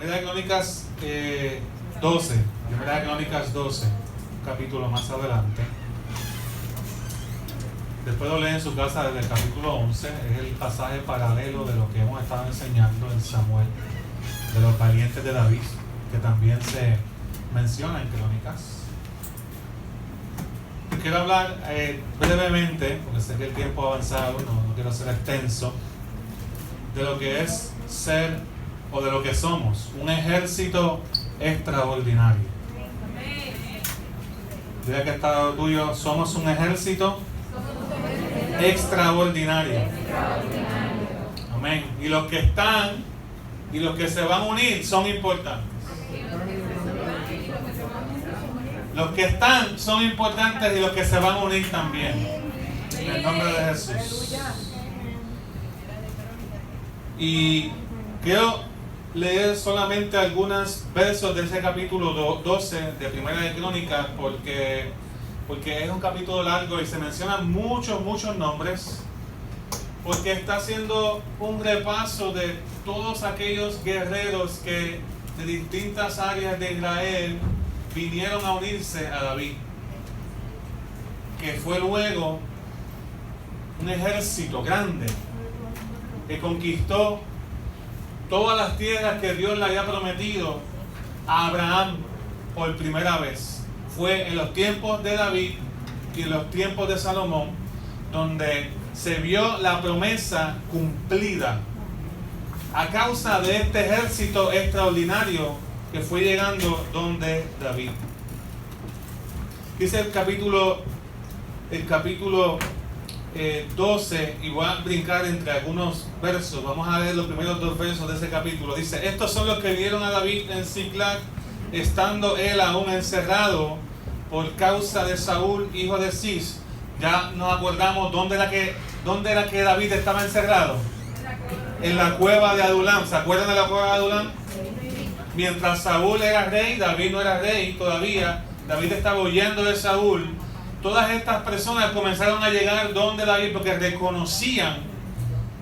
Primera de Crónicas 12. Primera de Crónicas 12, un capítulo más adelante. Después lo leen en su casa desde el capítulo 11. Es el pasaje paralelo de lo que hemos estado enseñando en Samuel, de los valientes de David, que también se menciona en Crónicas. Quiero hablar brevemente, porque sé que el tiempo ha avanzado, no quiero ser extenso, de lo que es ser, o de lo que somos, un ejército extraordinario. Dile que está al lado tuyo, somos un ejército extraordinario. Amén. Y los que están y los que se van a unir son importantes. Los que están son importantes y los que se van a unir también. En el nombre de Jesús. Y quiero leer solamente algunos versos de ese capítulo 12 de Primera de Crónicas porque es un capítulo largo y se mencionan muchos nombres, porque está haciendo un repaso de todos aquellos guerreros que de distintas áreas de Israel vinieron a unirse a David, que fue luego un ejército grande que conquistó todas las tierras que Dios le había prometido a Abraham por primera vez. Fue en los tiempos de David y en los tiempos de Salomón donde se vio la promesa cumplida a causa de este ejército extraordinario que fue llegando donde David. Dice el capítulo 12, y voy a brincar entre algunos versos. Vamos a leer los primeros dos versos de ese capítulo. Dice: estos son los que vieron a David en Ziklag, estando él aún encerrado por causa de Saúl, hijo de Cis. Ya nos acordamos dónde era que David estaba encerrado. En la cueva de Adulam. ¿Se acuerdan de la cueva de Adulam? Mientras Saúl era rey, David no era rey todavía. David estaba huyendo de Saúl. Todas estas personas comenzaron a llegar donde David porque reconocían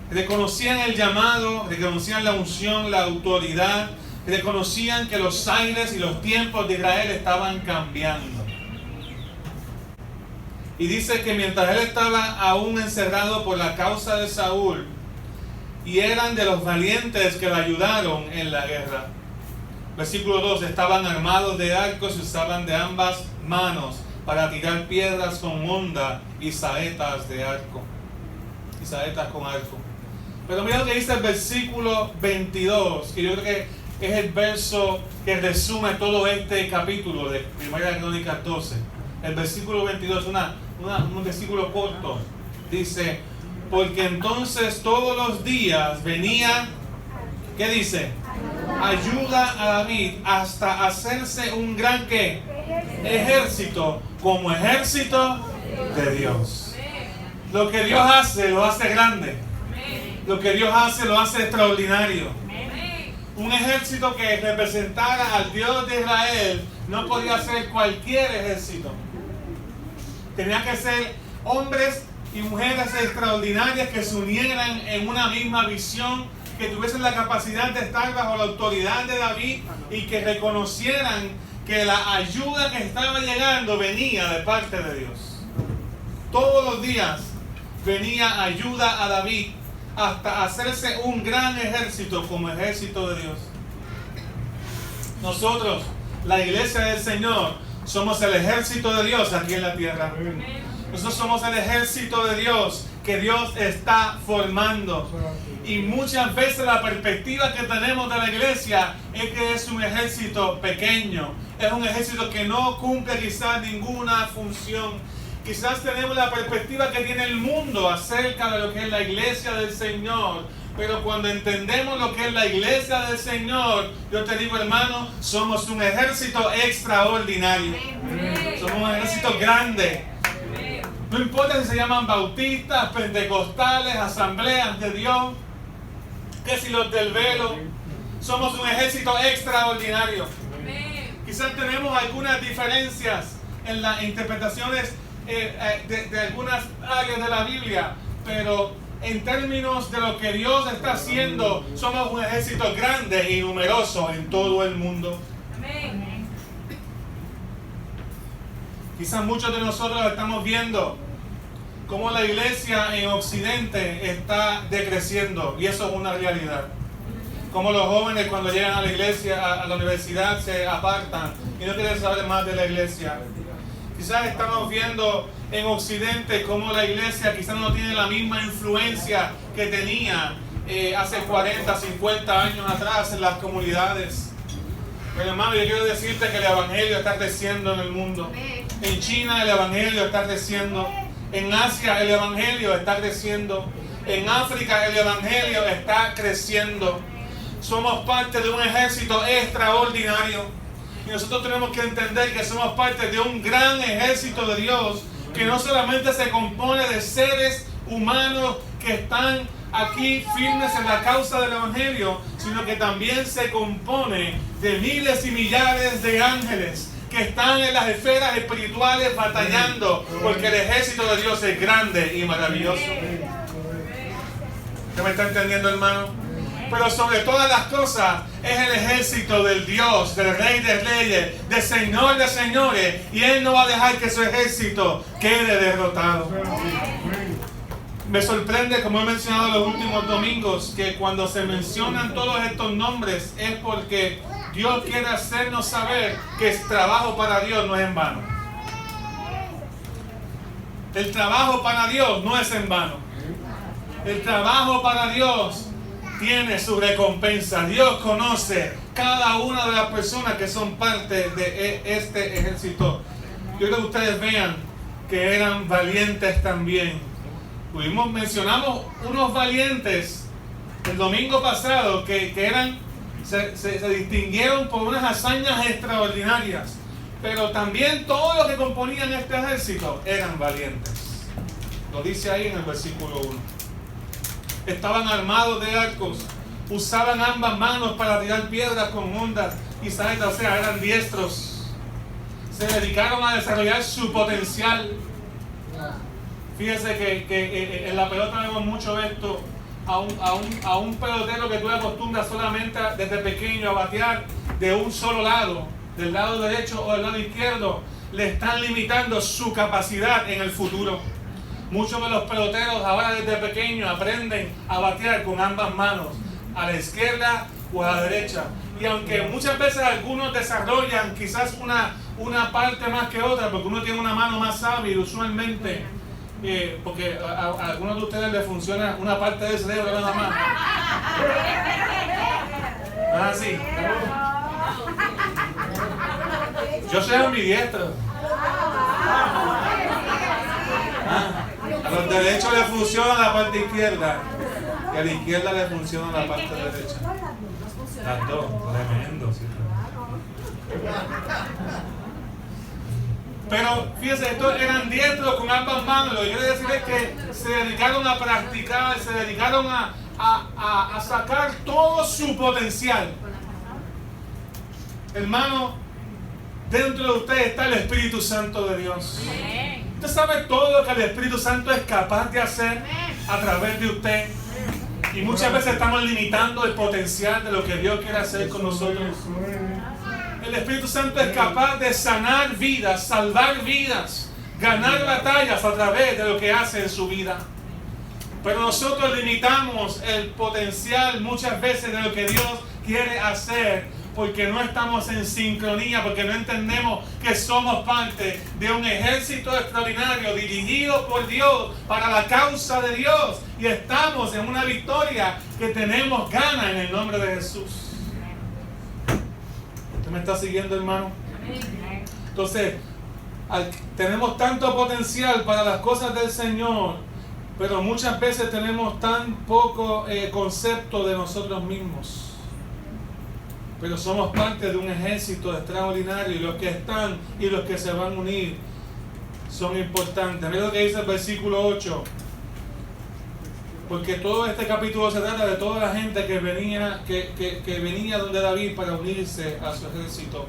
el llamado, reconocían la unción, la autoridad, reconocían que los aires y los tiempos de Israel estaban cambiando. Y dice que mientras él estaba aún encerrado por la causa de Saúl, y eran de los valientes que lo ayudaron en la guerra. Versículo 2: estaban armados de arcos y usaban de ambas manos para tirar piedras con honda y saetas de arco. Y saetas con arco. Pero mira lo que dice el versículo 22, que yo creo que es el verso que resume todo este capítulo de Primera Crónicas 12. El versículo 22, un versículo corto. Dice: porque entonces todos los días venía, ¿qué dice? Ayuda a David hasta hacerse un gran ¿qué? Ejército, como ejército de Dios. Lo que Dios hace, lo hace grande. Lo que Dios hace, lo hace extraordinario. Un ejército que representara al Dios de Israel no podía ser cualquier ejército. Tenía que ser hombres y mujeres extraordinarias que se unieran en una misma visión, que tuviesen la capacidad de estar bajo la autoridad de David y que reconocieran que la ayuda que estaba llegando venía de parte de Dios. Todos los días venía ayuda a David hasta hacerse un gran ejército como ejército de Dios. Nosotros, la iglesia del Señor, somos el ejército de Dios aquí en la tierra. Nosotros somos el ejército de Dios que Dios está formando. Y muchas veces la perspectiva que tenemos de la iglesia es que es un ejército pequeño. Es un ejército que no cumple quizás ninguna función. Quizás tenemos la perspectiva que tiene el mundo acerca de lo que es la iglesia del Señor. Pero cuando entendemos lo que es la iglesia del Señor, yo te digo, hermano, somos un ejército extraordinario. Somos un ejército grande. No importa si se llaman bautistas, pentecostales, asambleas de Dios, que si los del velo, somos un ejército extraordinario. Quizás tenemos algunas diferencias en las interpretaciones de algunas áreas de la Biblia, pero en términos de lo que Dios está haciendo, somos un ejército grande y numeroso en todo el mundo. Amén. Quizás muchos de nosotros estamos viendo cómo la iglesia en Occidente está decreciendo, y eso es una realidad. Como los jóvenes cuando llegan a la iglesia, a la universidad, se apartan y no quieren saber más de la iglesia. Quizás estamos viendo en Occidente cómo la iglesia quizás no tiene la misma influencia que tenía hace 40, 50 años atrás en las comunidades. Pero hermano, yo quiero decirte que el evangelio está creciendo en el mundo. En China el evangelio está creciendo. En Asia el evangelio está creciendo. En África el evangelio está creciendo. Somos parte de un ejército extraordinario. Y nosotros tenemos que entender que somos parte de un gran ejército de Dios, que no solamente se compone de seres humanos que están aquí firmes en la causa del evangelio, sino que también se compone de miles y millares de ángeles que están en las esferas espirituales batallando, porque el ejército de Dios es grande y maravilloso. ¿Usted me está entendiendo, hermano? Pero sobre todas las cosas es el ejército del Dios, del Rey de Reyes, del Señor de Señores, y Él no va a dejar que su ejército quede derrotado. Me sorprende, como he mencionado los últimos domingos, que cuando se mencionan todos estos nombres es porque Dios quiere hacernos saber que el trabajo para Dios no es en vano. El trabajo para Dios no es en vano. El trabajo para Dios tiene su recompensa. Dios conoce cada una de las personas que son parte de este ejército. Yo quiero que ustedes vean que eran valientes también. Mencionamos unos valientes el domingo pasado que se distinguieron por unas hazañas extraordinarias, pero también todos los que componían este ejército eran valientes. Lo dice ahí en el versículo 1. Estaban armados de arcos, usaban ambas manos para tirar piedras con ondas y saetas, o sea, eran diestros. Se dedicaron a desarrollar su potencial. Fíjese que en la pelota vemos mucho esto. A un pelotero que tú le acostumbras solamente desde pequeño a batear de un solo lado, del lado derecho o del lado izquierdo, le están limitando su capacidad en el futuro. Muchos de los peloteros ahora desde pequeños aprenden a batear con ambas manos, a la izquierda o a la derecha. Y aunque muchas veces algunos desarrollan quizás una parte más que otra, porque uno tiene una mano más hábil usualmente, porque a algunos de ustedes les funciona una parte del cerebro nada más. Ah, sí. Yo soy ambidiestro. A los derechos les funciona la parte izquierda y a la izquierda les funciona la parte derecha. Las dos, tremendo, sí. Pero fíjense, estos eran diestros con ambas manos. Lo que quiero decir es que se dedicaron a practicar, se dedicaron a sacar todo su potencial. Hermano, dentro de usted está el Espíritu Santo de Dios. Usted sabe todo lo que el Espíritu Santo es capaz de hacer a través de usted. Y muchas veces estamos limitando el potencial de lo que Dios quiere hacer con nosotros. El Espíritu Santo es capaz de sanar vidas, salvar vidas, ganar batallas a través de lo que hace en su vida. Pero nosotros limitamos el potencial muchas veces de lo que Dios quiere hacer, porque no estamos en sincronía, porque no entendemos que somos parte de un ejército extraordinario dirigido por Dios para la causa de Dios, y estamos en una victoria que tenemos gana en el nombre de Jesús. ¿Usted me está siguiendo, hermano? Entonces, tenemos tanto potencial para las cosas del Señor, pero muchas veces tenemos tan poco concepto de nosotros mismos. Pero somos parte de un ejército extraordinario, y los que están y los que se van a unir son importantes. Mira lo que dice el versículo 8. Porque todo este capítulo se trata de toda la gente que venía donde David para unirse a su ejército.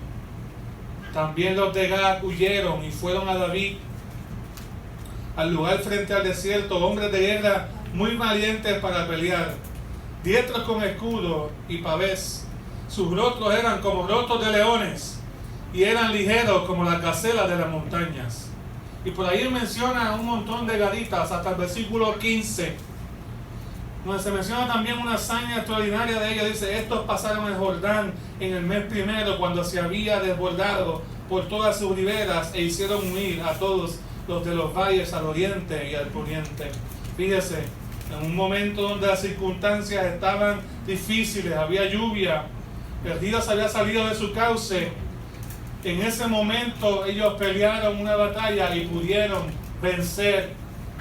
También los de Gad huyeron y fueron a David al lugar frente al desierto, hombres de guerra muy valientes para pelear, diestros con escudo y pavés. Sus rostros eran como rostros de leones y eran ligeros como las gacelas de las montañas. Y por ahí menciona un montón de gaditas hasta el versículo 15, donde se menciona también una hazaña extraordinaria de ellos. Dice: estos pasaron el Jordán en el mes primero, cuando se había desbordado por todas sus riberas, e hicieron huir a todos los de los valles al oriente y al poniente. Fíjese, en un momento donde las circunstancias estaban difíciles, había lluvia, el río se había salido de su cauce, en ese momento ellos pelearon una batalla y pudieron vencer,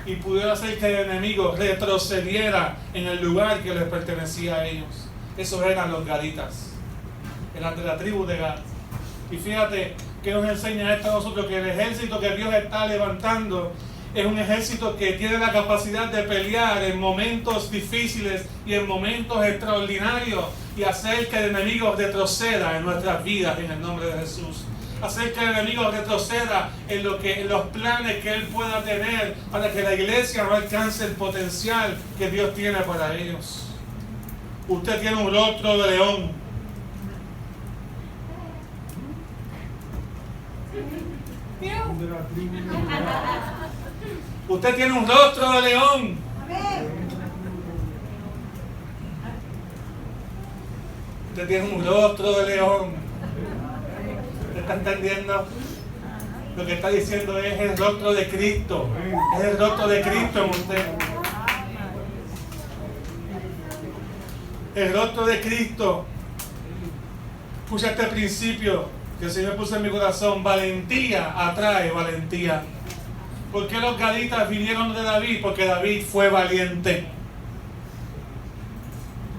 y pudieron hacer que el enemigo retrocediera en el lugar que les pertenecía a ellos. Esos eran los gaditas, eran de la tribu de Gad. Y fíjate que nos enseña esto a nosotros, que el ejército que Dios está levantando es un ejército que tiene la capacidad de pelear en momentos difíciles y en momentos extraordinarios, y hacer que el enemigo retroceda en nuestras vidas en el nombre de Jesús. Hacer que el enemigo retroceda en los planes que él pueda tener, para que la iglesia no alcance el potencial que Dios tiene para ellos. Usted tiene un rostro de león. Usted tiene un rostro de león. Usted tiene un rostro de león. ¿Usted está entendiendo? Lo que está diciendo es el rostro de Cristo. Es el rostro de Cristo en usted. El rostro de Cristo. Escucha este principio que el Señor puso en mi corazón: valentía atrae valentía. ¿Por qué los gaditas vinieron de David? Porque David fue valiente.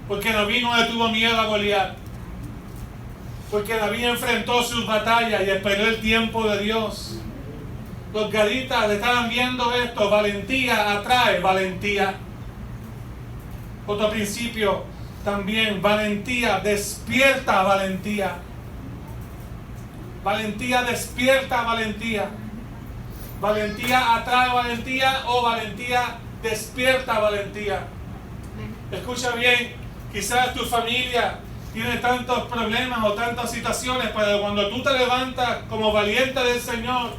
Porque David no le tuvo miedo a Goliat. Porque David enfrentó sus batallas y esperó el tiempo de Dios. Los gaditas estaban viendo esto: valentía atrae valentía. Otro principio también: valentía despierta valentía. Valentía despierta valentía. Valentía atrae valentía, o valentía despierta valentía. Escucha bien, quizás tu familia tiene tantos problemas o tantas situaciones, pero cuando tú te levantas como valiente del Señor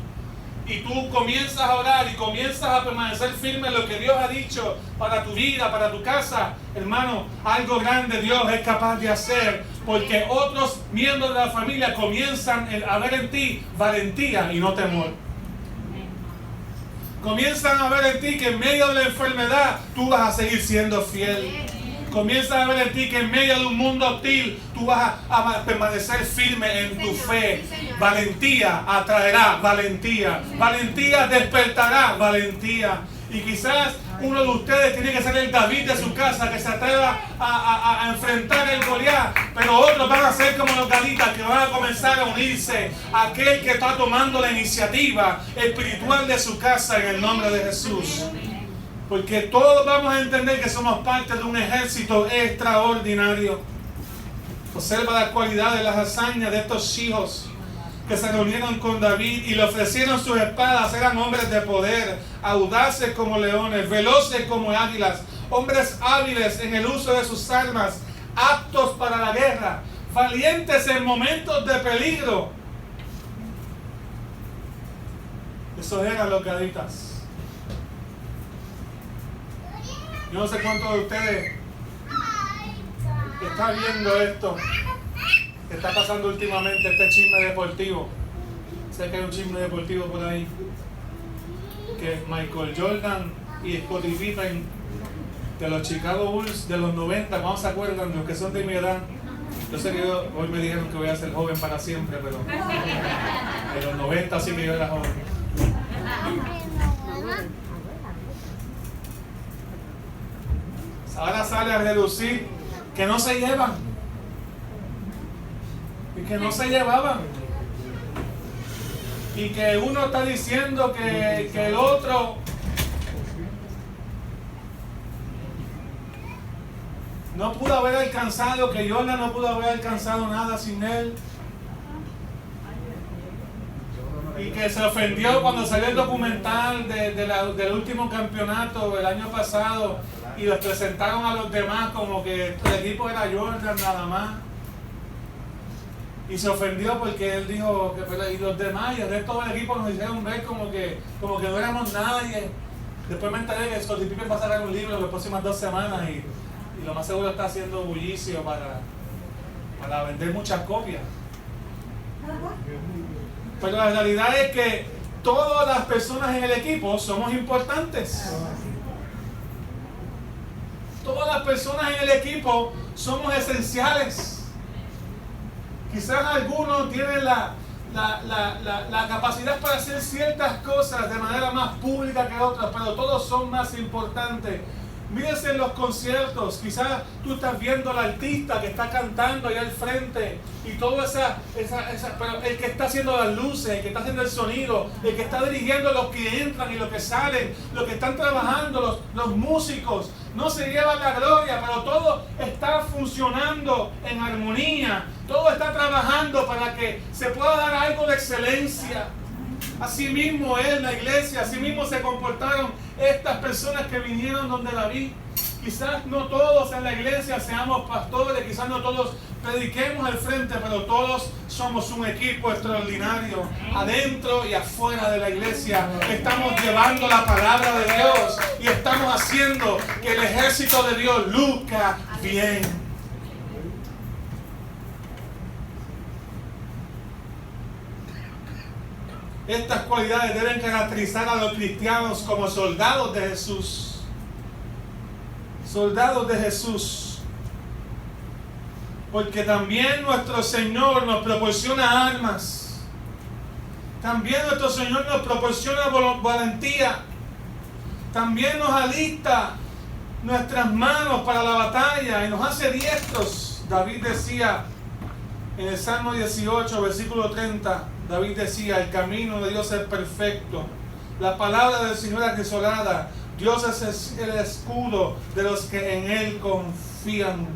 y tú comienzas a orar y comienzas a permanecer firme en lo que Dios ha dicho para tu vida, para tu casa, hermano, algo grande Dios es capaz de hacer, porque otros miembros de la familia comienzan a ver en ti valentía y no temor. Comienzan a ver en ti que en medio de la enfermedad tú vas a seguir siendo fiel. Comienzan a ver en ti que en medio de un mundo hostil tú vas a permanecer firme en tu fe. Valentía atraerá valentía. Valentía despertará valentía. Y quizás uno de ustedes tiene que ser el David de su casa, que se atreva a enfrentar el Goliat, pero otros van a ser como los gaditas, que van a comenzar a unirse a aquel que está tomando la iniciativa espiritual de su casa en el nombre de Jesús. Porque todos vamos a entender que somos parte de un ejército extraordinario. Observa las cualidades, las hazañas de estos hijos que se reunieron con David y le ofrecieron sus espadas. Eran hombres de poder, audaces como leones, veloces como águilas, hombres hábiles en el uso de sus armas, aptos para la guerra, valientes en momentos de peligro. Esos eran los gaditas. Yo no sé cuántos de ustedes están viendo esto que está pasando últimamente, este chisme deportivo. Sé que hay un chisme deportivo por ahí, que Michael Jordan y Scottie Pippen de los Chicago Bulls de los 90, ¿cómo se acuerdan? Los que son de mi edad. Yo sé que hoy me dijeron que voy a ser joven para siempre, pero en los 90 sí que yo era joven. Ahora sale a relucir que no se llevan y que no se llevaban, y que uno está diciendo que el otro no pudo haber alcanzado, que Jordan no pudo haber alcanzado nada sin él, Y que se ofendió cuando salió el documental del último campeonato el año pasado y los presentaron a los demás como que el equipo era Jordan nada más. Y se ofendió porque él dijo que y los demás y el resto del equipo nos hicieron ver como que no éramos nadie. Después me enteré que Scottie Pippen va a sacar un libro en las próximas 2 semanas y lo más seguro está haciendo bullicio para vender muchas copias. Pero la realidad es que todas las personas en el equipo somos importantes. Todas las personas en el equipo somos esenciales. Quizás algunos tienen la capacidad para hacer ciertas cosas de manera más pública que otras, pero todos son más importantes. Mírense en los conciertos, quizás tú estás viendo al artista que está cantando allá al frente y todo pero el que está haciendo las luces, el que está haciendo el sonido, el que está dirigiendo a los que entran y los que salen, los que están trabajando, los músicos, no se llevan la gloria, pero todo está funcionando en armonía, todo está trabajando para que se pueda dar algo de excelencia. Así mismo es la iglesia, así mismo se comportaron estas personas que vinieron donde David. Quizás no todos en la iglesia seamos pastores, quizás no todos prediquemos al frente, pero todos somos un equipo extraordinario, adentro y afuera de la iglesia. Estamos llevando la palabra de Dios y estamos haciendo que el ejército de Dios luzca bien. Estas cualidades deben caracterizar a los cristianos como soldados de Jesús. Soldados de Jesús. Porque también nuestro Señor nos proporciona armas. También nuestro Señor nos proporciona valentía. También nos alista nuestras manos para la batalla y nos hace diestros. David decía en el Salmo 18, versículo 30, David decía, el camino de Dios es perfecto, la palabra del Señor es acrisolada, Dios es el escudo de los que en Él confían.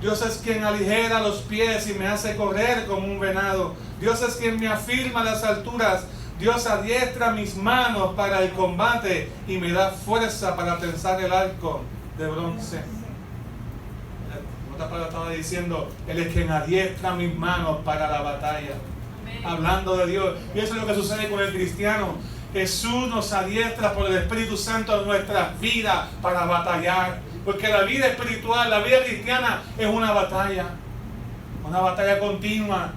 Dios es quien aligera los pies y me hace correr como un venado. Dios es quien me afirma a las alturas. Dios adiestra mis manos para el combate y me da fuerza para tensar el arco de bronce. Otra palabra estaba diciendo, Él es quien adiestra mis manos para la batalla. Hablando de Dios. Y eso es lo que sucede con el cristiano. Jesús nos adiestra por el Espíritu Santo en nuestras vidas para batallar. Porque la vida espiritual, la vida cristiana es una batalla continua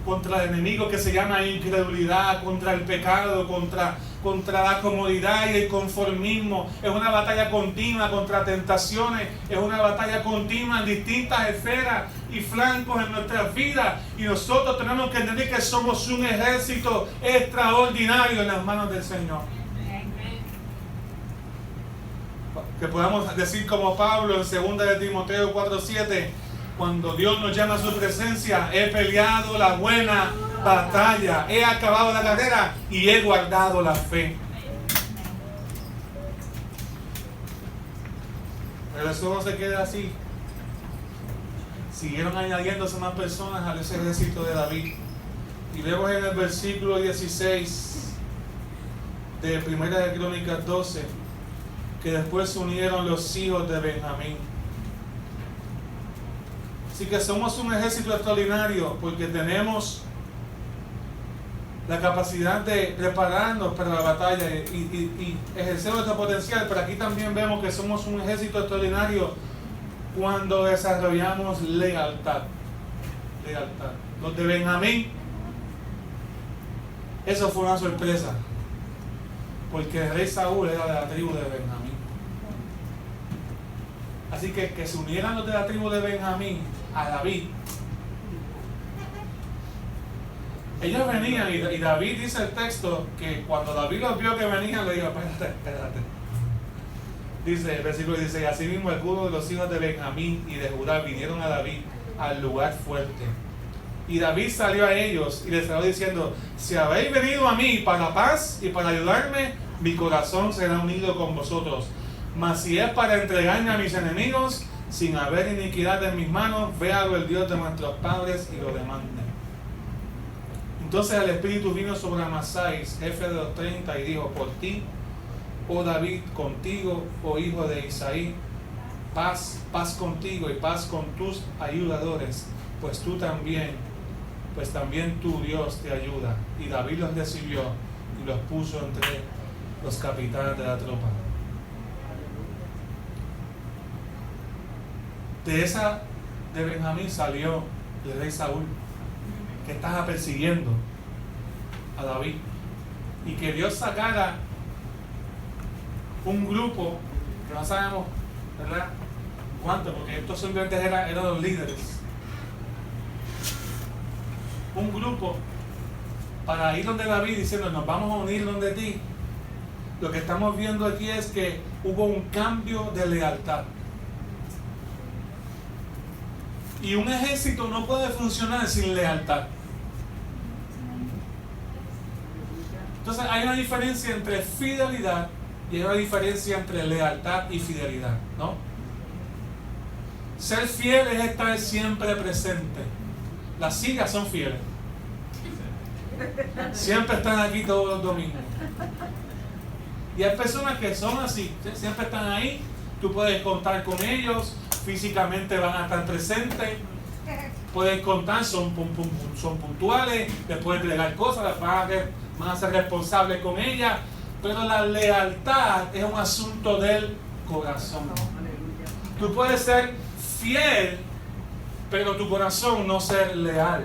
contra el enemigo que se llama incredulidad, contra el pecado, contra la comodidad y el conformismo. Es una batalla continua contra tentaciones, es una batalla continua en distintas esferas y flancos en nuestras vidas. Y nosotros tenemos que entender que somos un ejército extraordinario en las manos del Señor. Que podamos decir como Pablo en 2 de Timoteo 4:7, cuando Dios nos llama a su presencia, he peleado la buena batalla, he acabado la carrera y he guardado la fe. Pero eso no se queda así. Siguieron añadiéndose más personas a ese ejército de David. Y vemos en el versículo 16 de 1 de Crónicas 12 que después se unieron los hijos de Benjamín. Así que somos un ejército extraordinario porque tenemos la capacidad de prepararnos para la batalla y ejercer nuestro potencial. Pero aquí también vemos que somos un ejército extraordinario cuando desarrollamos lealtad. Los de Benjamín, eso fue una sorpresa, porque el rey Saúl era de la tribu de Benjamín. Así que se unieran los de la tribu de Benjamín a David. Ellos venían y David dice el texto que cuando David los vio que venían, le dijo, espérate. Dice el versículo 16, así mismo algunos de los hijos de Benjamín y de Judá vinieron a David al lugar fuerte. Y David salió a ellos y les estaba diciendo, si habéis venido a mí para paz y para ayudarme, mi corazón será unido con vosotros. Mas si es para entregarme a mis enemigos, sin haber iniquidad en mis manos, véalo el Dios de nuestros padres y lo demande. Entonces el Espíritu vino sobre Amasai, jefe de los 30, y dijo: por ti, oh David, contigo, oh hijo de Isaí, paz contigo y paz con tus ayudadores, pues también tu Dios te ayuda. Y David los recibió y los puso entre los capitanes de la tropa. De Benjamín salió el rey Saúl, que estaba persiguiendo a David, y que Dios sacara un grupo que no sabemos, ¿verdad?, cuánto, porque estos simplemente eran los líderes, un grupo para ir donde David diciendo: nos vamos a unir donde ti. Lo que estamos viendo aquí es que hubo un cambio de lealtad. Y un ejército no puede funcionar sin lealtad. Entonces hay una diferencia entre fidelidad y hay una diferencia entre lealtad y fidelidad, ¿no? Ser fiel es estar siempre presente. Las sillas son fieles. Siempre están aquí todos los domingos. Y hay personas que son así, siempre están ahí. Tú puedes contar con ellos, físicamente van a estar presentes, puedes contar, son puntuales, les puedes entregar cosas, van a ser responsables con ellas, pero la lealtad es un asunto del corazón. Tú puedes ser fiel, pero tu corazón no ser leal.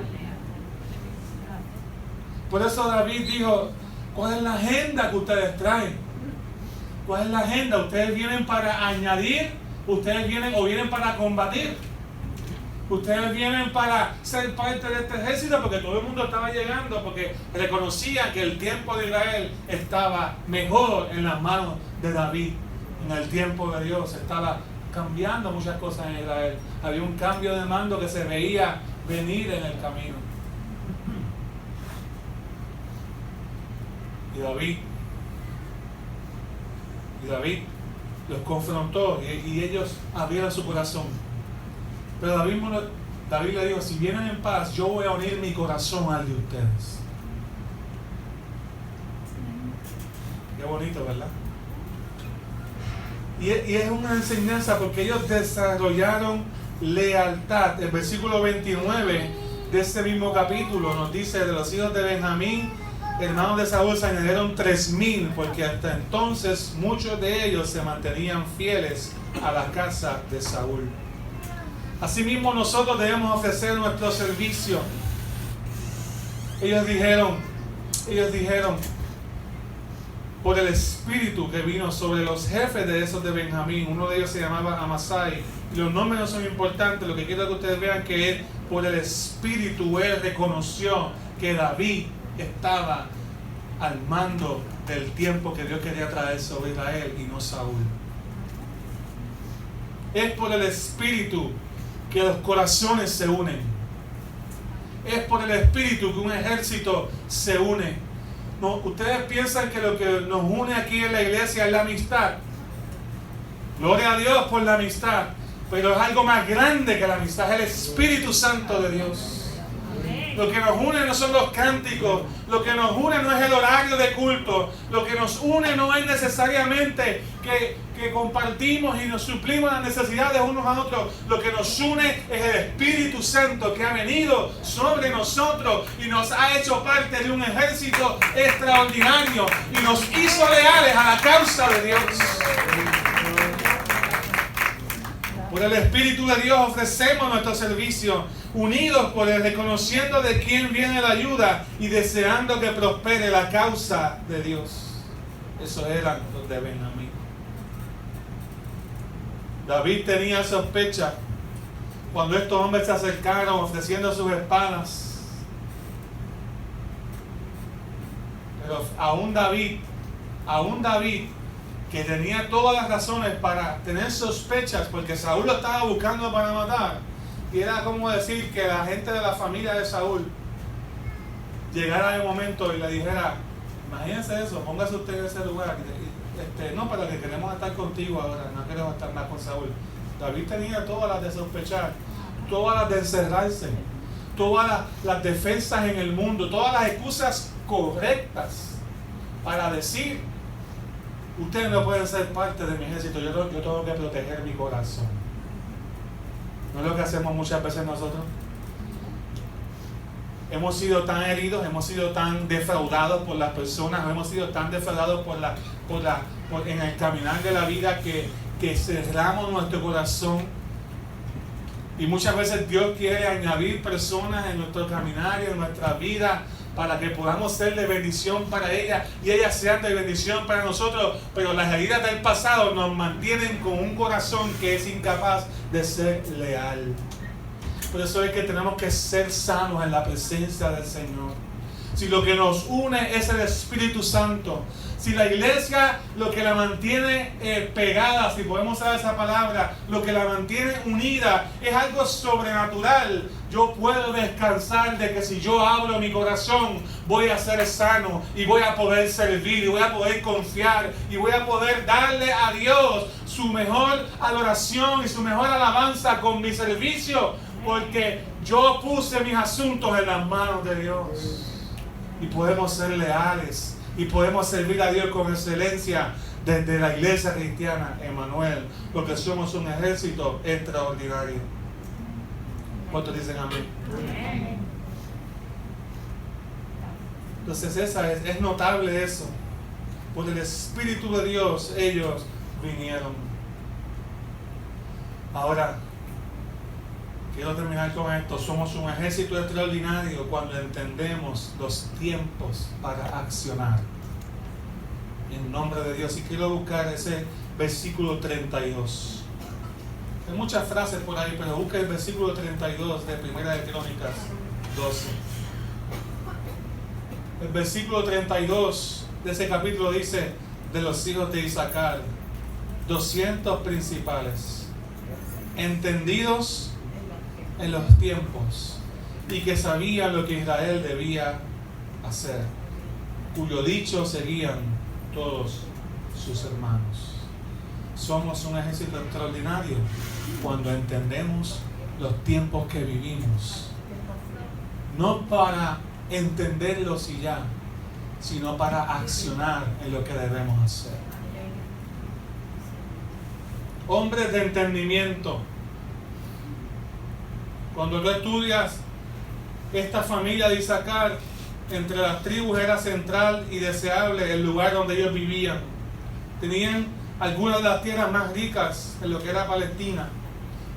Por eso David dijo: ¿cuál es la agenda que ustedes traen? ¿Cuál es la agenda? ¿Ustedes vienen para añadir? ¿Ustedes vienen para combatir? ¿Ustedes vienen para ser parte de este ejército? Porque todo el mundo estaba llegando, porque reconocía que el tiempo de Israel estaba mejor en las manos de David. En el tiempo de Dios estaba cambiando muchas cosas en Israel. Había un cambio de mando que se veía venir en el camino. Y David los confrontó y ellos abrieron su corazón. Pero David le dijo: si vienen en paz, yo voy a unir mi corazón al de ustedes. Qué bonito, ¿verdad? Y es una enseñanza, porque ellos desarrollaron lealtad. El versículo 29 de ese mismo capítulo nos dice: de los hijos de Benjamín, hermanos de Saúl, se añadieron 3,000, porque hasta entonces muchos de ellos se mantenían fieles a la casa de Saúl. Asimismo, nosotros debemos ofrecer nuestro servicio. Ellos dijeron, por el espíritu que vino sobre los jefes de esos de Benjamín, uno de ellos se llamaba Amasai, y los nombres no son importantes. Lo que quiero que ustedes vean que él, por el espíritu, él reconoció que David estaba al mando del tiempo que Dios quería traer sobre Israel y no Saúl. Es por el espíritu que los corazones se unen. Es por el espíritu que un ejército se une. No, ustedes piensan que lo que nos une aquí en la iglesia es la amistad. Gloria a Dios por la amistad, pero es algo más grande que la amistad, es el Espíritu Santo de Dios. Lo que nos une no son los cánticos, lo que nos une no es el horario de culto, lo que nos une no es necesariamente que compartimos y nos suplimos las necesidades unos a otros. Lo que nos une es el Espíritu Santo que ha venido sobre nosotros y nos ha hecho parte de un ejército extraordinario y nos hizo leales a la causa de Dios. Por el Espíritu de Dios ofrecemos nuestro servicio, unidos por él, reconociendo de quién viene la ayuda y deseando que prospere la causa de Dios. Esos eran los de Benjamín. David tenía sospecha cuando estos hombres se acercaron ofreciendo sus espadas. Pero aún David, que tenía todas las razones para tener sospechas, porque Saúl lo estaba buscando para matar, y era como decir que la gente de la familia de Saúl llegara de momento y le dijera: imagínense eso, póngase usted en ese lugar, no, pero que queremos estar contigo ahora, no queremos estar más con Saúl. David tenía todas las de sospechar, todas las de encerrarse, todas las defensas en el mundo, todas las excusas correctas para decir: ustedes no pueden ser parte de mi ejército, yo tengo que proteger mi corazón. ¿No es lo que hacemos muchas veces nosotros? Hemos sido tan heridos, hemos sido tan defraudados por las personas, hemos sido tan defraudados en el caminar de la vida que cerramos nuestro corazón. Y muchas veces Dios quiere añadir personas en nuestro caminar y en nuestra vida para que podamos ser de bendición para ellas y ellas sean de bendición para nosotros, pero las heridas del pasado nos mantienen con un corazón que es incapaz de ser leal. Por eso es que tenemos que ser sanos en la presencia del Señor. Si lo que nos une es el Espíritu Santo, si la iglesia lo que la mantiene pegada, si podemos usar esa palabra, lo que la mantiene unida es algo sobrenatural, yo puedo descansar de que si yo abro mi corazón voy a ser sano y voy a poder servir y voy a poder confiar y voy a poder darle a Dios su mejor adoración y su mejor alabanza con mi servicio, porque yo puse mis asuntos en las manos de Dios. Y podemos ser leales y podemos servir a Dios con excelencia desde la iglesia cristiana Emmanuel, porque somos un ejército extraordinario. ¿Cuántos dicen amén? Amén. Entonces es notable eso. Por el Espíritu de Dios ellos vinieron. Ahora, quiero terminar con esto. Somos un ejército extraordinario cuando entendemos los tiempos para accionar. En nombre de Dios. Y quiero buscar ese versículo 32. Hay muchas frases por ahí, pero busca el versículo 32 de Primera de Crónicas 12. El versículo 32 de ese capítulo dice: de los hijos de Isaacar, 200 principales, entendidos en los tiempos y que sabían lo que Israel debía hacer, cuyo dicho seguían todos sus hermanos. Somos un ejército extraordinario cuando entendemos los tiempos que vivimos, no para entenderlos y ya, sino para accionar en lo que debemos hacer. Hombres de entendimiento. Cuando tú estudias esta familia de Isaacar, entre las tribus era central y deseable el lugar donde ellos vivían. Tenían algunas de las tierras más ricas en lo que era Palestina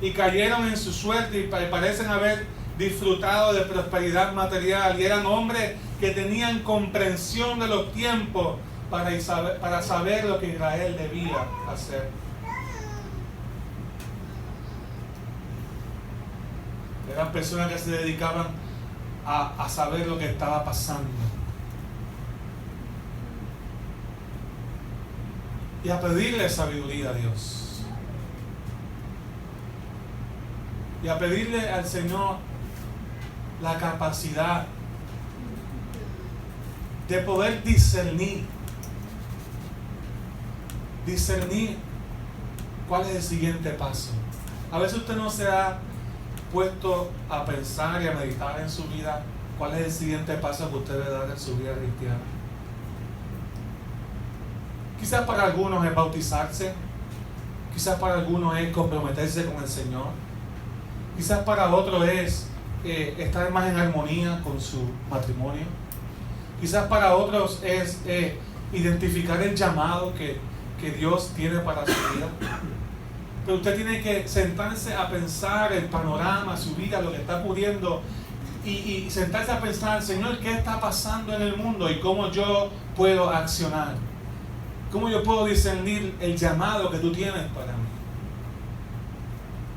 y cayeron en su suerte y parecen haber disfrutado de prosperidad material, y eran hombres que tenían comprensión de los tiempos para saber lo que Israel debía hacer. Eran personas que se dedicaban a saber lo que estaba pasando y a pedirle sabiduría a Dios y a pedirle al Señor la capacidad de poder discernir cuál es el siguiente paso. A veces usted no se ha puesto a pensar y a meditar en su vida cuál es el siguiente paso que usted debe dar en su vida cristiana. Quizás para algunos es bautizarse, quizás para algunos es comprometerse con el Señor, quizás para otros es estar más en armonía con su matrimonio, quizás para otros es identificar el llamado que Dios tiene para su vida. Pero usted tiene que sentarse a pensar el panorama, su vida, lo que está ocurriendo, y sentarse a pensar: Señor, ¿qué está pasando en el mundo? Y cómo yo puedo accionar, cómo yo puedo discernir el llamado que tú tienes para mí.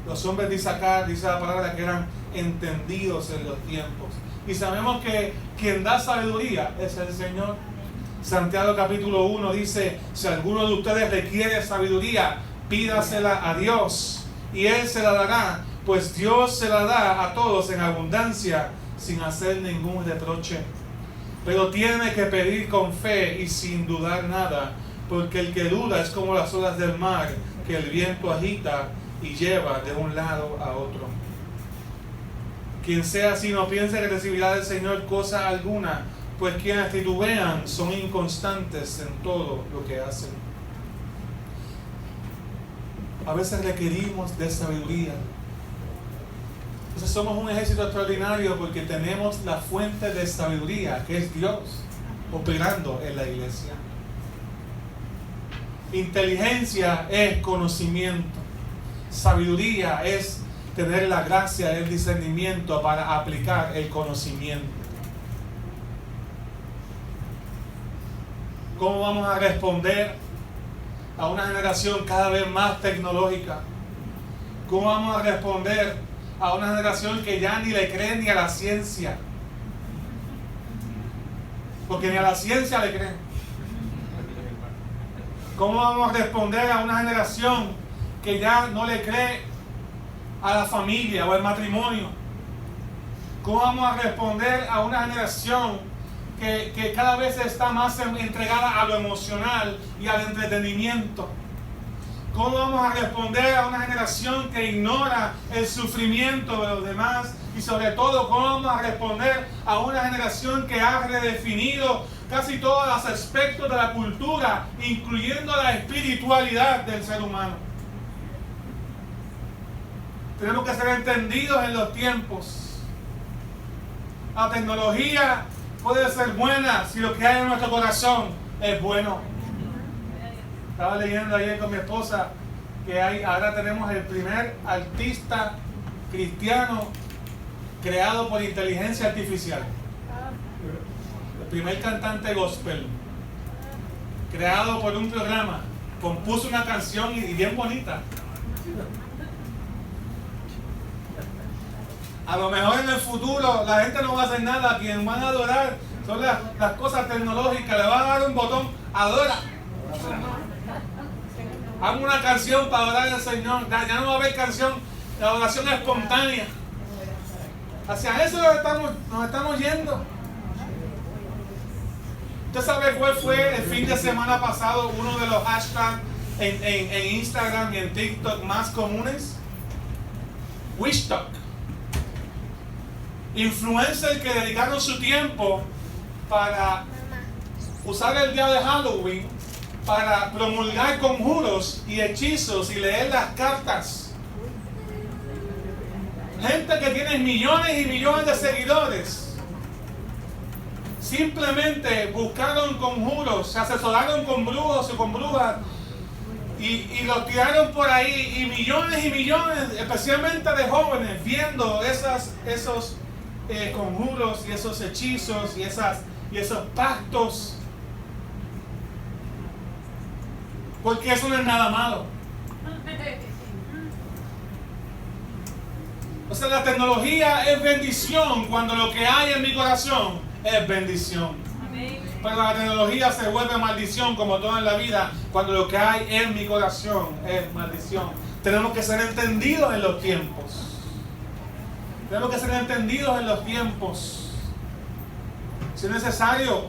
Los hombres de Isaacar, dice la palabra, que eran entendidos en los tiempos, y sabemos que quien da sabiduría es el Señor. Santiago capítulo 1 dice: si alguno de ustedes requiere sabiduría, pídasela a Dios y Él se la dará, pues Dios se la da a todos en abundancia, sin hacer ningún reproche. Pero tiene que pedir con fe y sin dudar nada, porque el que duda es como las olas del mar, que el viento agita y lleva de un lado a otro. Quien sea así no piense que recibirá del Señor cosa alguna, pues quienes titubean son inconstantes en todo lo que hacen. A veces requerimos de sabiduría. Entonces somos un ejército extraordinario porque tenemos la fuente de sabiduría, que es Dios, operando en la iglesia. Inteligencia es conocimiento. Sabiduría es tener la gracia, el discernimiento para aplicar el conocimiento. ¿Cómo vamos a responder a una generación cada vez más tecnológica? ¿Cómo vamos a responder a una generación que ya ni le cree ni a la ciencia? Porque ni a la ciencia le creen. ¿Cómo vamos a responder a una generación que ya no le cree a la familia o al matrimonio? ¿Cómo vamos a responder a una generación que cada vez está más entregada a lo emocional y al entretenimiento? ¿Cómo vamos a responder a una generación que ignora el sufrimiento de los demás? Y sobre todo, ¿cómo vamos a responder a una generación que ha redefinido casi todos los aspectos de la cultura, incluyendo la espiritualidad del ser humano? Tenemos que ser entendidos en los tiempos. La tecnología puede ser buena si lo que hay en nuestro corazón es bueno. Estaba leyendo ayer con mi esposa que ahora tenemos el primer artista cristiano creado por inteligencia artificial. El primer cantante gospel creado por un programa. Compuso una canción y bien bonita. A lo mejor en el futuro la gente no va a hacer nada. Quien van a adorar son las cosas tecnológicas. Le van a dar un botón, adora. Hago una canción para adorar al Señor. Ya no va a haber canción, la adoración es espontánea. Hacia eso nos estamos yendo. ¿Usted sabe cuál fue el fin de semana pasado uno de los hashtags en Instagram y en TikTok más comunes? Wishtalk. Influencers que dedicaron su tiempo para usar el día de Halloween para promulgar conjuros y hechizos y leer las cartas. Gente que tiene millones y millones de seguidores. Simplemente buscaron conjuros, se asesoraron con brujos y con brujas y los tiraron por ahí, y millones, especialmente de jóvenes, viendo esos conjuros y esos hechizos y esos pactos. Porque eso no es nada malo. O sea, la tecnología es bendición cuando lo que hay en mi corazón es bendición. Pero la tecnología se vuelve maldición, como todo en la vida, cuando lo que hay en mi corazón es maldición. Tenemos que ser entendidos en los tiempos. Tenemos que ser entendidos en los tiempos. Si es necesario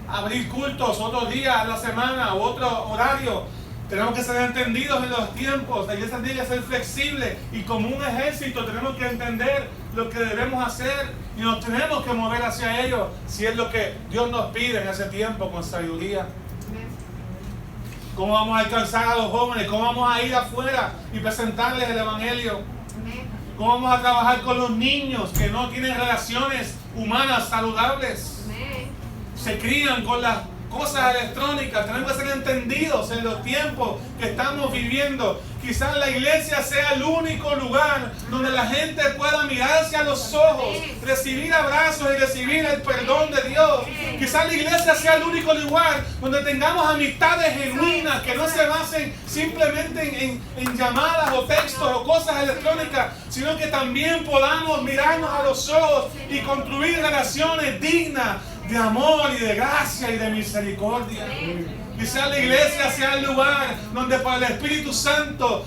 abrir cultos otro día a la semana u otro horario, tenemos que ser entendidos en los tiempos. La iglesia tiene que ser flexible, y como un ejército tenemos que entender lo que debemos hacer y nos tenemos que mover hacia ello, si es lo que Dios nos pide en ese tiempo, con sabiduría. ¿Cómo vamos a alcanzar a los jóvenes? ¿Cómo vamos a ir afuera y presentarles el evangelio? ¿Cómo vamos a trabajar con los niños que no tienen relaciones humanas saludables? Se crían con las cosas electrónicas. Tenemos que ser entendidos en los tiempos que estamos viviendo. Quizás la iglesia sea el único lugar donde la gente pueda mirarse a los ojos, recibir abrazos y recibir el perdón de Dios. Quizás la iglesia sea el único lugar donde tengamos amistades genuinas que no se basen simplemente en llamadas o textos o cosas electrónicas, sino que también podamos mirarnos a los ojos y construir relaciones dignas de amor y de gracia y de misericordia. Quizás la iglesia sea el lugar donde por el Espíritu Santo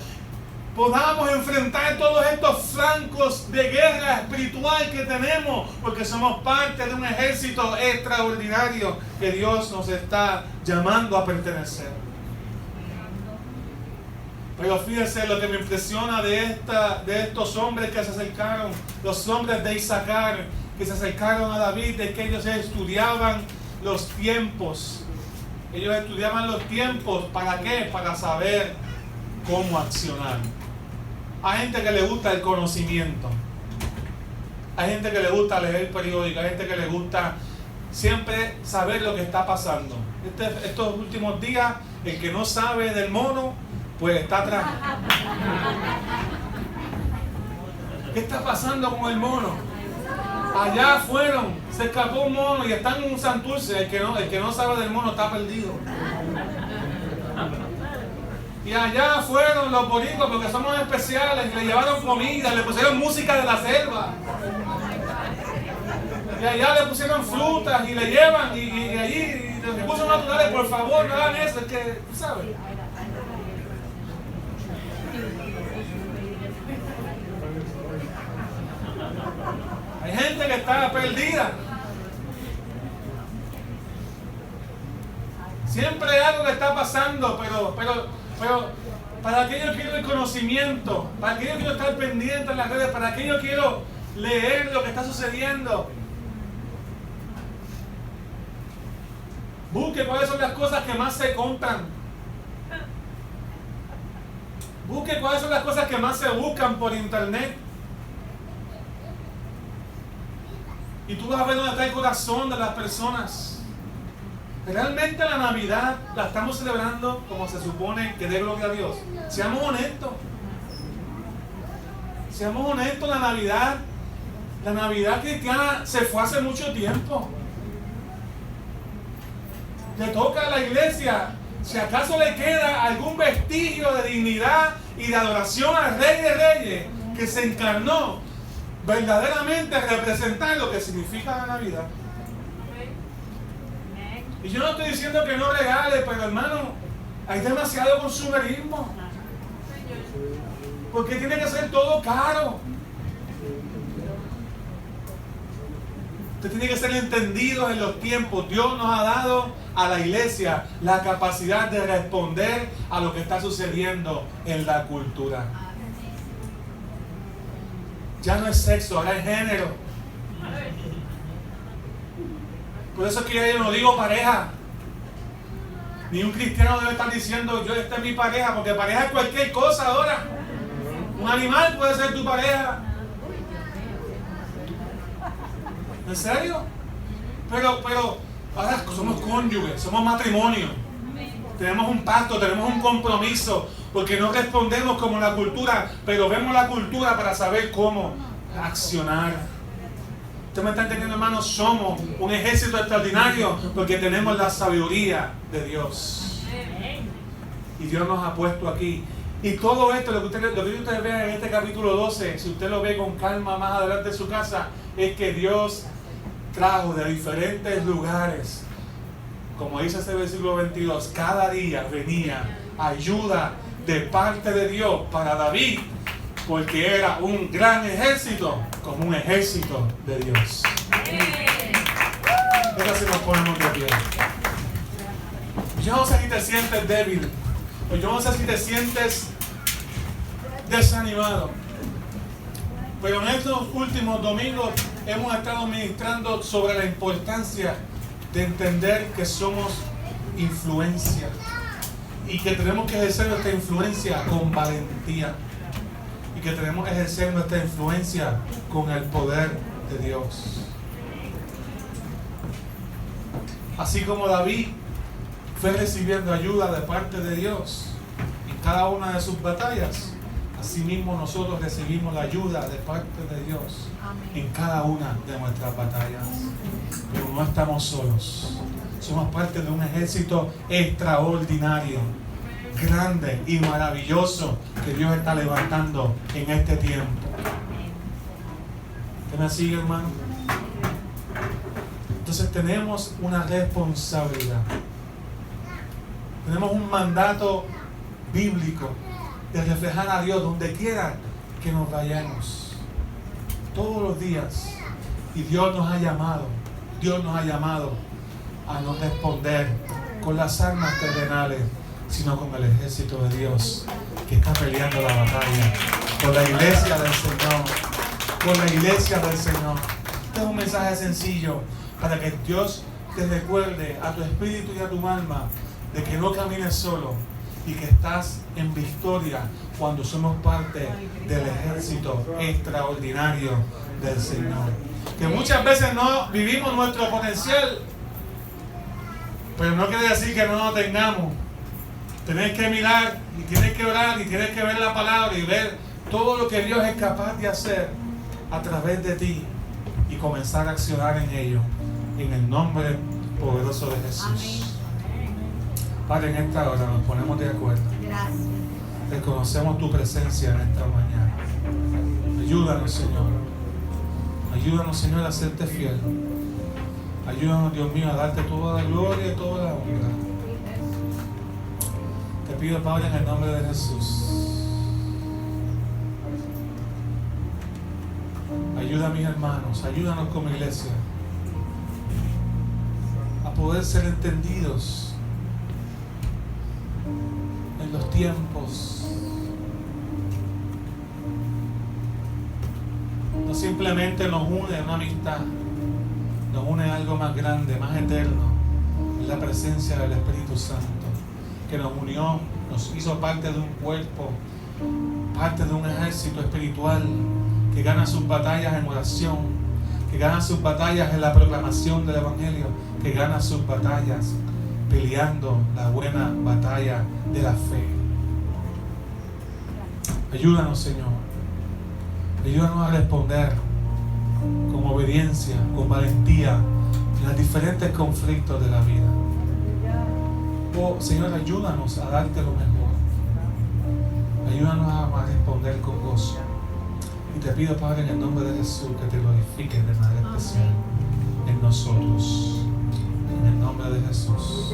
podamos enfrentar todos estos flancos de guerra espiritual que tenemos, porque somos parte de un ejército extraordinario que Dios nos está llamando a pertenecer. Pero fíjense lo que me impresiona de estos hombres que se acercaron, los hombres de Isaacar, que se acercaron a David, de que ellos estudiaban los tiempos. Ellos estudiaban los tiempos, ¿para qué? Para saber cómo accionar. Hay gente que le gusta el conocimiento. Hay gente que le gusta leer periódicos, hay gente que le gusta siempre saber lo que está pasando. Estos últimos días, el que no sabe del mono, pues está atrás. ¿Qué está pasando con el mono? Allá fueron, se escapó un mono y están en un Santurce. El que no sabe del mono está perdido. Y allá fueron los boricuas, porque somos especiales, le llevaron comida, le pusieron música de la selva. Y allá le pusieron frutas y le llevan, y allí los recursos naturales, por favor, no hagan eso, es que, tú sabes. Hay gente que está perdida. Siempre hay algo que está pasando, pero para qué yo quiero el conocimiento, para qué yo quiero estar pendiente en las redes, para qué yo quiero leer lo que está sucediendo. Busque cuáles son las cosas que más se compran. Busque cuáles son las cosas que más se buscan por internet. Y tú vas a ver dónde está el corazón de las personas. Realmente la Navidad la estamos celebrando como se supone que dé gloria a Dios. Seamos honestos. Seamos honestos, la Navidad cristiana se fue hace mucho tiempo. Le toca a la iglesia, si acaso le queda algún vestigio de dignidad y de adoración al Rey de Reyes, que se encarnó, verdaderamente representar lo que significa la Navidad. Y yo no estoy diciendo que no regale, pero hermano, hay demasiado consumerismo. Porque tiene que ser todo caro. Usted tiene que ser entendido en los tiempos. Dios nos ha dado a la iglesia la capacidad de responder a lo que está sucediendo en la cultura. Ya no es sexo, ahora es género. Por eso es que yo no digo pareja. Ni un cristiano debe estar diciendo yo esta es mi pareja, porque pareja es cualquier cosa ahora. Un animal puede ser tu pareja. ¿En serio? Pero ahora somos cónyuges, somos matrimonio. Tenemos un pacto, tenemos un compromiso, porque no respondemos como la cultura, pero vemos la cultura para saber cómo accionar. ¿Usted me está entendiendo, hermano? Somos un ejército extraordinario porque tenemos la sabiduría de Dios. Y Dios nos ha puesto aquí. Y todo esto, lo que ustedes vean en este capítulo 12, si usted lo ve con calma más adelante en su casa, es que Dios trajo de diferentes lugares, como dice ese versículo 22, cada día venía ayuda de parte de Dios para David, porque era un gran ejército, como un ejército de Dios. Ahora sí nos ponemos de pie. Yo no sé si te sientes débil, o yo no sé si te sientes desanimado, pero en estos últimos domingos hemos estado ministrando sobre la importancia de entender que somos influencia y que tenemos que ejercer nuestra influencia con valentía y que tenemos que ejercer nuestra influencia con el poder de Dios. Así como David fue recibiendo ayuda de parte de Dios en cada una de sus batallas, asimismo nosotros recibimos la ayuda de parte de Dios en cada una de nuestras batallas. Pero no estamos solos. Somos parte de un ejército extraordinario, grande y maravilloso que Dios está levantando en este tiempo. ¿Usted me sigue, hermano? Entonces tenemos una responsabilidad. Tenemos un mandato bíblico de reflejar a Dios donde quiera que nos vayamos, todos los días. Y Dios nos ha llamado a no responder con las armas terrenales, sino con el ejército de Dios que está peleando la batalla por la iglesia del Señor. Por la iglesia del Señor. Este es un mensaje sencillo para que Dios te recuerde a tu espíritu y a tu alma de que no camines solo y que estás en victoria cuando somos parte del ejército extraordinario del Señor. Que muchas veces no vivimos nuestro potencial, pero no quiere decir que no lo tengamos. Tenés que mirar y tienes que orar y tienes que ver la palabra y ver todo lo que Dios es capaz de hacer a través de ti y comenzar a accionar en ello, en el nombre poderoso de Jesús. Padre, en esta hora nos ponemos de acuerdo. Gracias. Reconocemos tu presencia en esta mañana. Ayúdanos, Señor. Ayúdanos, Señor, a serte fiel. Ayúdanos, Dios mío, a darte toda la gloria y toda la honra. Te pido, Padre, en el nombre de Jesús. Ayuda a mis hermanos, ayúdanos como iglesia a poder ser entendidos en los tiempos. No simplemente nos une una amistad, nos une algo más grande, más eterno, es la presencia del Espíritu Santo, que nos unió, nos hizo parte de un cuerpo, parte de un ejército espiritual que gana sus batallas en oración, que gana sus batallas en la proclamación del Evangelio, que gana sus batallas peleando la buena batalla de la fe. Ayúdanos, Señor. Ayúdanos a responder con obediencia, con valentía en los diferentes conflictos de la vida. Oh, Señor, ayúdanos a darte lo mejor. Ayúdanos a responder con gozo. Y te pido, Padre, en el nombre de Jesús, que te glorifiques de manera especial en nosotros. En el nombre de Jesús.